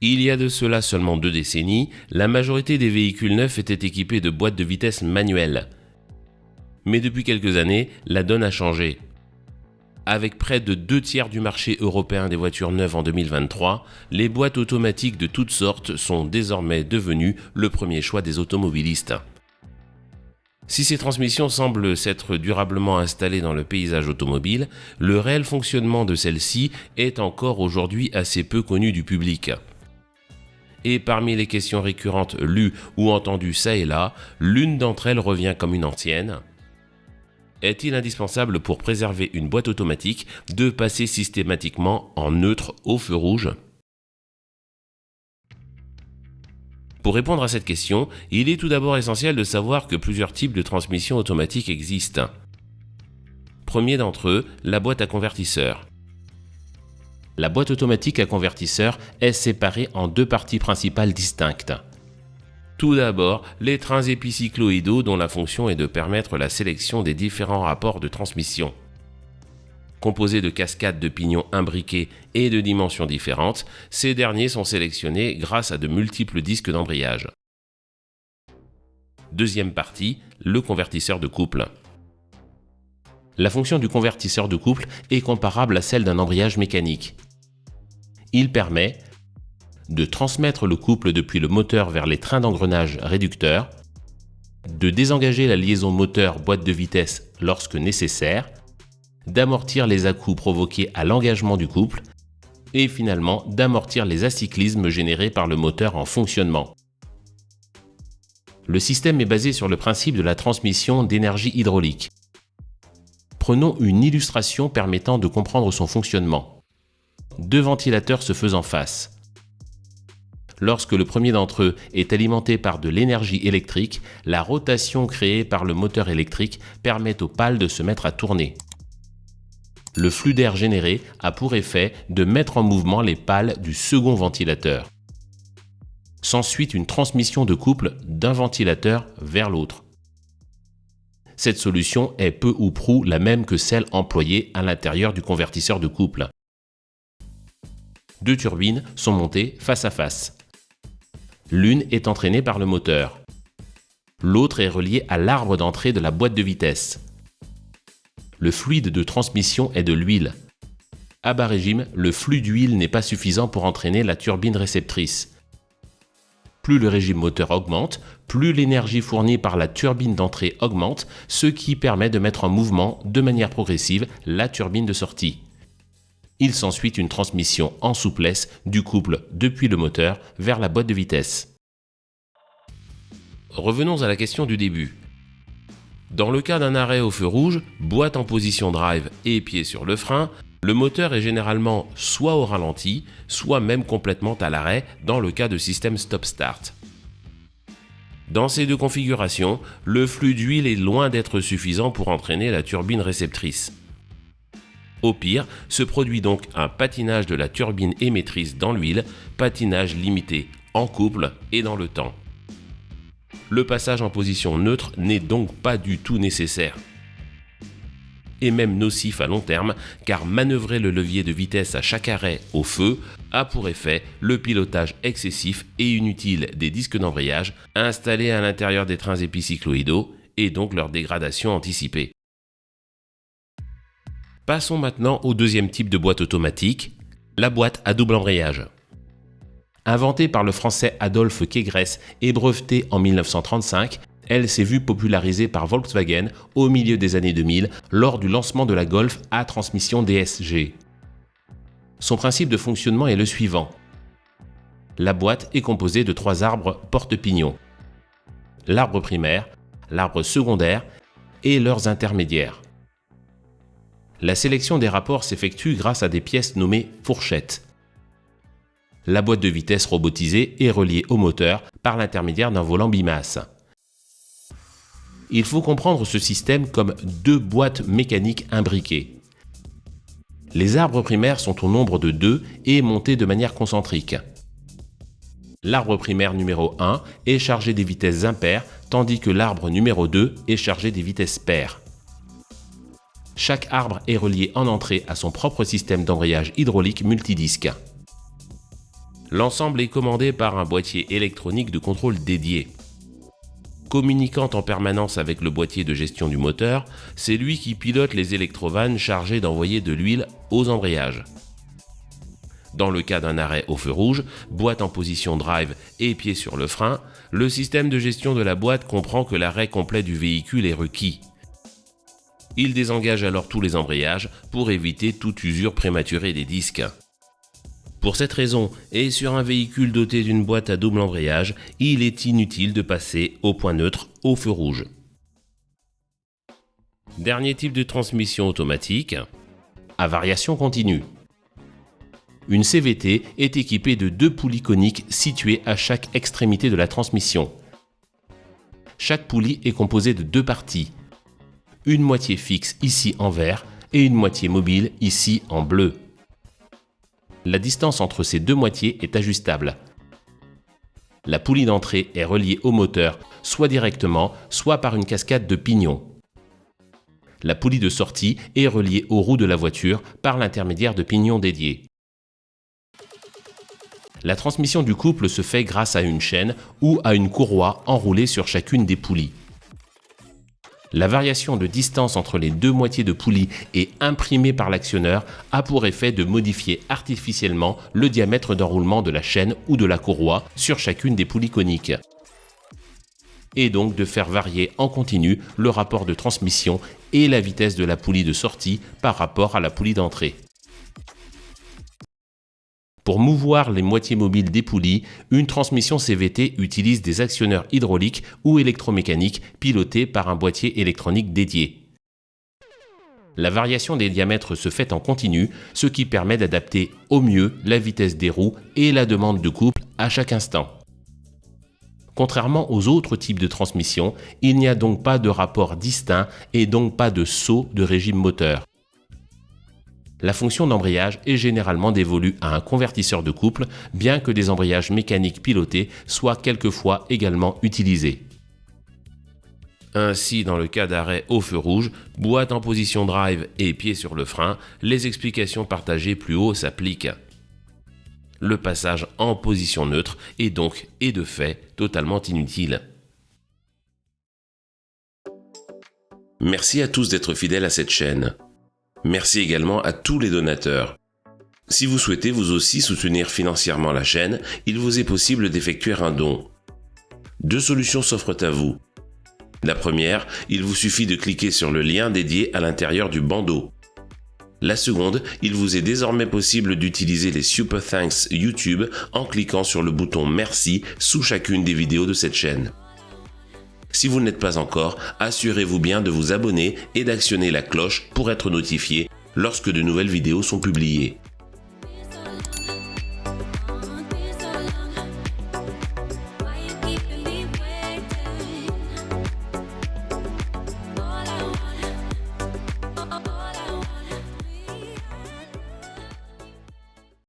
Il y a de cela seulement 2 décennies, la majorité des véhicules neufs étaient équipés de boîtes de vitesse manuelles. Mais depuis quelques années, la donne a changé. Avec près de 2/3 du marché européen des voitures neuves en 2023, les boîtes automatiques de toutes sortes sont désormais devenues le premier choix des automobilistes. Si ces transmissions semblent s'être durablement installées dans le paysage automobile, le réel fonctionnement de celles-ci est encore aujourd'hui assez peu connu du public. Et parmi les questions récurrentes lues ou entendues ça et là, l'une d'entre elles revient comme une ancienne. Est-il indispensable pour préserver une boîte automatique de passer systématiquement en neutre au feu rouge ? Pour répondre à cette question, il est tout d'abord essentiel de savoir que plusieurs types de transmissions automatiques existent. Premier d'entre eux, la boîte à convertisseur. La boîte automatique à convertisseur est séparée en 2 parties principales distinctes. Tout d'abord, les trains épicycloïdaux dont la fonction est de permettre la sélection des différents rapports de transmission. Composés de cascades de pignons imbriqués et de dimensions différentes, ces derniers sont sélectionnés grâce à de multiples disques d'embrayage. Deuxième partie, le convertisseur de couple. La fonction du convertisseur de couple est comparable à celle d'un embrayage mécanique. Il permet de transmettre le couple depuis le moteur vers les trains d'engrenage réducteurs, de désengager la liaison moteur-boîte de vitesse lorsque nécessaire, d'amortir les à-coups provoqués à l'engagement du couple et finalement d'amortir les acyclismes générés par le moteur en fonctionnement. Le système est basé sur le principe de la transmission d'énergie hydraulique. Prenons une illustration permettant de comprendre son fonctionnement. 2 ventilateurs se faisant face. Lorsque le premier d'entre eux est alimenté par de l'énergie électrique, la rotation créée par le moteur électrique permet aux pales de se mettre à tourner. Le flux d'air généré a pour effet de mettre en mouvement les pales du second ventilateur. S'ensuit une transmission de couple d'un ventilateur vers l'autre. Cette solution est peu ou prou la même que celle employée à l'intérieur du convertisseur de couple. 2 turbines sont montées face à face. L'une est entraînée par le moteur. L'autre est reliée à l'arbre d'entrée de la boîte de vitesse. Le fluide de transmission est de l'huile. À bas régime, le flux d'huile n'est pas suffisant pour entraîner la turbine réceptrice. Plus le régime moteur augmente, plus l'énergie fournie par la turbine d'entrée augmente, ce qui permet de mettre en mouvement de manière progressive la turbine de sortie. Il s'ensuit une transmission en souplesse du couple depuis le moteur vers la boîte de vitesse. Revenons à la question du début. Dans le cas d'un arrêt au feu rouge, boîte en position drive et pied sur le frein, le moteur est généralement soit au ralenti, soit même complètement à l'arrêt dans le cas de système stop-start. Dans ces 2 configurations, le flux d'huile est loin d'être suffisant pour entraîner la turbine réceptrice. Au pire, se produit donc un patinage de la turbine émettrice dans l'huile, patinage limité en couple et dans le temps. Le passage en position neutre n'est donc pas du tout nécessaire. Et même nocif à long terme, car manœuvrer le levier de vitesse à chaque arrêt au feu a pour effet le pilotage excessif et inutile des disques d'embrayage installés à l'intérieur des trains épicycloïdaux et donc leur dégradation anticipée. Passons maintenant au deuxième type de boîte automatique, la boîte à double embrayage. Inventée par le français Adolphe Kégresse et brevetée en 1935, elle s'est vue popularisée par Volkswagen au milieu des années 2000 lors du lancement de la Golf à transmission DSG. Son principe de fonctionnement est le suivant. La boîte est composée de 3 arbres porte-pignons. L'arbre primaire, l'arbre secondaire et leurs intermédiaires. La sélection des rapports s'effectue grâce à des pièces nommées fourchettes. La boîte de vitesse robotisée est reliée au moteur par l'intermédiaire d'un volant bimasse. Il faut comprendre ce système comme 2 boîtes mécaniques imbriquées. Les arbres primaires sont au nombre de 2 et montés de manière concentrique. L'arbre primaire numéro 1 est chargé des vitesses impaires, tandis que l'arbre numéro 2 est chargé des vitesses paires. Chaque arbre est relié en entrée à son propre système d'embrayage hydraulique multidisque. L'ensemble est commandé par un boîtier électronique de contrôle dédié. Communiquant en permanence avec le boîtier de gestion du moteur, c'est lui qui pilote les électrovannes chargées d'envoyer de l'huile aux embrayages. Dans le cas d'un arrêt au feu rouge, boîte en position drive et pied sur le frein, le système de gestion de la boîte comprend que l'arrêt complet du véhicule est requis. Il désengage alors tous les embrayages pour éviter toute usure prématurée des disques. Pour cette raison, et sur un véhicule doté d'une boîte à double embrayage, il est inutile de passer au point neutre au feu rouge. Dernier type de transmission automatique, à variation continue. Une CVT est équipée de 2 poulies coniques situées à chaque extrémité de la transmission. Chaque poulie est composée de 2 parties. Une moitié fixe ici en vert et une moitié mobile ici en bleu. La distance entre ces 2 moitiés est ajustable. La poulie d'entrée est reliée au moteur soit directement, soit par une cascade de pignons. La poulie de sortie est reliée aux roues de la voiture par l'intermédiaire de pignons dédiés. La transmission du couple se fait grâce à une chaîne ou à une courroie enroulée sur chacune des poulies. La variation de distance entre les 2 moitiés de poulie et imprimée par l'actionneur a pour effet de modifier artificiellement le diamètre d'enroulement de la chaîne ou de la courroie sur chacune des poulies coniques. Et donc de faire varier en continu le rapport de transmission et la vitesse de la poulie de sortie par rapport à la poulie d'entrée. Pour mouvoir les moitiés mobiles des poulies, une transmission CVT utilise des actionneurs hydrauliques ou électromécaniques pilotés par un boîtier électronique dédié. La variation des diamètres se fait en continu, ce qui permet d'adapter au mieux la vitesse des roues et la demande de couple à chaque instant. Contrairement aux autres types de transmission, il n'y a donc pas de rapport distinct et donc pas de saut de régime moteur. La fonction d'embrayage est généralement dévolue à un convertisseur de couple, bien que des embrayages mécaniques pilotés soient quelquefois également utilisés. Ainsi, dans le cas d'arrêt au feu rouge, boîte en position drive et pied sur le frein, les explications partagées plus haut s'appliquent. Le passage en position neutre est donc, et de fait, totalement inutile. Merci à tous d'être fidèles à cette chaîne. Merci également à tous les donateurs. Si vous souhaitez vous aussi soutenir financièrement la chaîne, il vous est possible d'effectuer un don. 2 solutions s'offrent à vous. La première, il vous suffit de cliquer sur le lien dédié à l'intérieur du bandeau. La seconde, il vous est désormais possible d'utiliser les Super Thanks YouTube en cliquant sur le bouton Merci sous chacune des vidéos de cette chaîne. Si vous ne l'êtes pas encore, assurez-vous bien de vous abonner et d'actionner la cloche pour être notifié lorsque de nouvelles vidéos sont publiées.